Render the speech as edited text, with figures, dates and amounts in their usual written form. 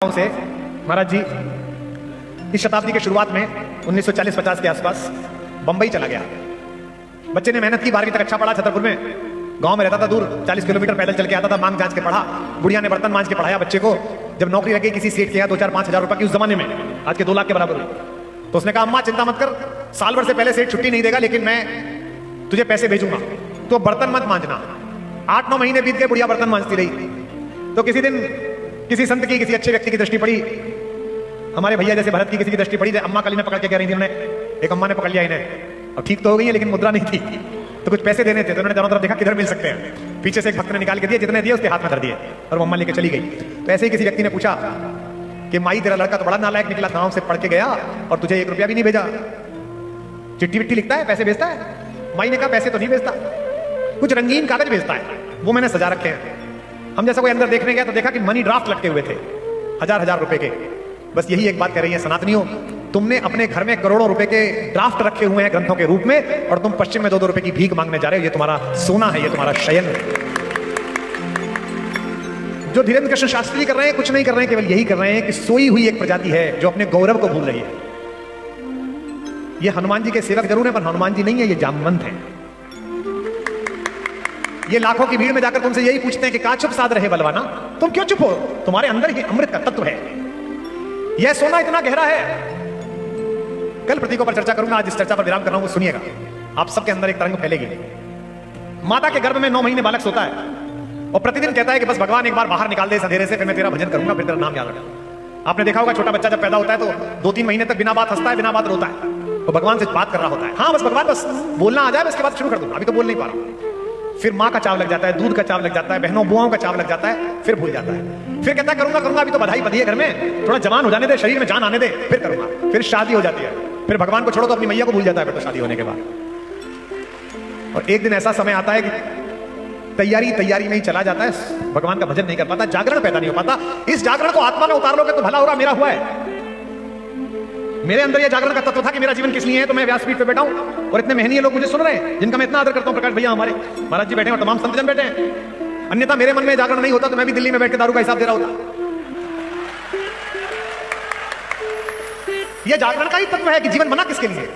से महाराज जी इस शताब्दी के शुरुआत में 1940-50 के आसपास बंबई चला गया। बच्चे ने मेहनत की, 12वीं तक अच्छा पढ़ा छतरपुर में, गांव में रहता था, दूर 40 किलोमीटर पैदल चल के आता था, मांग जांच के पढ़ा। बुढ़िया ने बर्तन मांज के पढ़ाया बच्चे को। जब नौकरी लगी किसी सेठ के यहाँ 2-4-5 हजार रुपए की, उस जमाने में आज के 2 लाख के बराबर हुई, तो उसने कहा अम्मा चिंता मत कर, साल भर से पहले सेठ छुट्टी नहीं देगा, लेकिन मैं तुझे पैसे भेजूंगा, तो बर्तन मत मांजना। 8-9 महीने बीत गए, बुढ़िया बर्तन मांजती रही। तो किसी दिन किसी संत की, किसी अच्छे व्यक्ति की दृष्टि पड़ी, हमारे भैया जैसे भरत की किसी की दृष्टि पड़ी, अम्मा कल इन्हें पकड़ के कह रही थी, उन्होंने एक अम्मा ने पकड़ लिया इन्हें। अब ठीक तो हो गई है लेकिन मुद्रा नहीं थी, तो कुछ पैसे देने थे, तो उन्होंने चारों तरफ देखा किधर मिल सकते हैं। पीछे से एक भक्त ने निकाल के दिए, जितने दिए उसके हाथ में धर दिए और वो अम्मा लेके चली गई। तो ऐसे ही किसी व्यक्ति ने पूछा कि माई तेरा लड़का तो बड़ा नालायक निकला, गांव से पढ़ के गया और तुझे 1 रुपया भी नहीं भेजा, चिट्ठी विट्ठी लिखता है, पैसे भेजता है? माई ने कहा पैसे तो नहीं भेजता, कुछ रंगीन कागज भेजता है, वो मैंने सजा रखे हैं। हम जैसा कोई अंदर देखने गया तो देखा कि मनी ड्राफ्ट लटके हुए थे, हजार रुपए के। बस यही एक बात कह रही है सनातनियों, तुमने अपने घर में करोड़ों रुपए के ड्राफ्ट रखे हुए हैं ग्रंथों के रूप में, और तुम पश्चिम में 2-2 रुपए की भीख मांगने जा रहे हो। ये तुम्हारा सोना है, ये तुम्हारा शयन है। जो धीरेन्द्र कृष्ण शास्त्री कर रहे हैं, कुछ नहीं कर रहे हैं, केवल यही कर रहे हैं कि सोई हुई एक प्रजाति है जो अपने गौरव को भूल रही है। ये हनुमान जी के सेवक जरूर है, पर हनुमान जी नहीं है, ये जामवंत है। ये लाखों की भीड़ में जाकर तुमसे यही पूछते हैं कि कहां चुप साध रहे बलवाना, तुम क्यों चुप हो? तुम्हारे अंदर ये अमृत का तत्व है, यह सोना इतना गहरा है। कल प्रतीकों पर चर्चा करूंगा, आज इस चर्चा पर विराम कर रहा हूं, वो सुनिएगा। आप सबके अंदर एक तरंग फैलेगी। माता के गर्भ में 9 महीने बालक सोता है और प्रतिदिन कहता है कि बस भगवान एक बार बाहर निकाल दे इस अंधेरे से, फिर मैं तेरा भजन करूंगा, फिर तेरा नाम याद रखूंगा। आपने देखा होगा छोटा बच्चा जब पैदा होता है तो 2-3 महीने तक बिना बात हंसता है, बिना बात रोता है, तो भगवान से बात कर रहा होता है। हाँ बस भगवान, बस बोलना आ जाए, उसके बाद शुरू कर दूंगा, अभी तो बोल नहीं पा रहा। फिर माँ का चाव लग जाता है, दूध का चाव लग जाता है, बहनों बुआओं का चाव लग जाता है, फिर भूल जाता है। फिर कहता है करूंगा, अभी तो बधाई बधी है घर में, थोड़ा जवान हो जाने दे, शरीर में जान आने दे, फिर करूंगा। फिर शादी हो जाती है, फिर भगवान को छोड़ो तो अपनी मैया को भूल जाता है फिर तो शादी होने के बाद। और एक दिन ऐसा समय आता है कि तैयारी में ही चला जाता है, भगवान का भजन नहीं कर पाता, जागरण पैदा नहीं हो पाता। इस जागरण को आत्मा में उतार लोगे तो भला हो रहा, मेरा हुआ है। मेरे अंदर यह जागरण का तत्व था कि मेरा जीवन किस लिए है, तो मैं व्यासपीठ पे बैठा हूं और इतने महनीय लोग मुझे सुन रहे हैं, जिनका मैं इतना आदर करता हूं। प्रकाश भैया हमारे महाराज जी बैठे हैं और तमाम संतजन बैठे हैं। अन्यथा मेरे मन में जागरण नहीं होता तो मैं भी दिल्ली में बैठ के दारू का हिसाब दे रहा होता। यह जागरण का ही तत्व है कि जीवन बना किसके लिए।